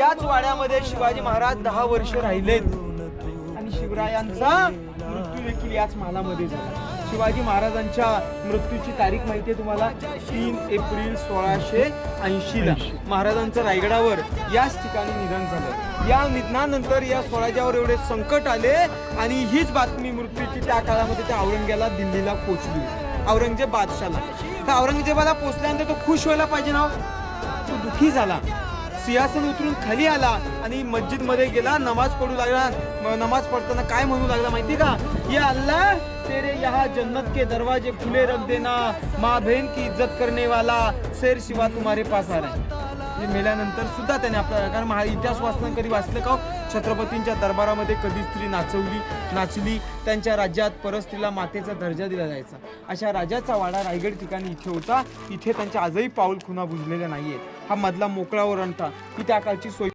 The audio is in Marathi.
याच वाड्यामध्ये शिवाजी महाराज 10 वर्ष राहिलेत आणि शिवरायांचा मृत्यू देखील याच महालामध्ये झाला. शिवाजी महाराजांच्या मृत्यूची तारीख माहिती आहे तुम्हाला? 3 एप्रिल 1680 ला महाराजांचं रायगडावर याच ठिकाणी निधन झालं. या निधनानंतर या स्वराज्यावर एवढे संकट आले आणि हीच बातमी मृत्यूची त्या काळामध्ये त्या औरंगजेबाला दिल्लीला पोहोचली, औरंगजेब बादशाला. तर औरंगजेबाला पोहोचल्यानंतर तो खुश व्हायला पाहिजे ना, तो दुःखी झाला. सिंहासन उतरून खाली आला आणि मस्जिद मध्ये गेला, नमाज पडू लागला. नमाज पडताना काय म्हणू लागला माहिती का? या अल्लाह तेरे यहाँ जन्नत के दरवाजे खुले रख देना, माँ बहन की इज्जत करने वाला शेर शिवा तुम्हारे पास आ रहा है. मेल्यानंतर सुद्धा त्याने आपला, कारण इतिहास वाचताना कधी वाचलं का छत्रपतींच्या दरबारामध्ये कधी स्त्री नाचली, त्यांच्या राज्यात परस्त्रीला मातेचा दर्जा दिला जायचा. अशा राजाचा वाडा रायगड ठिकाणी इथे होता. इथे त्यांच्या आजही पाऊल खुणा बुजलेल्या नाहीये. हा मधला मोकळा ओरंटा ही त्या काळची सोय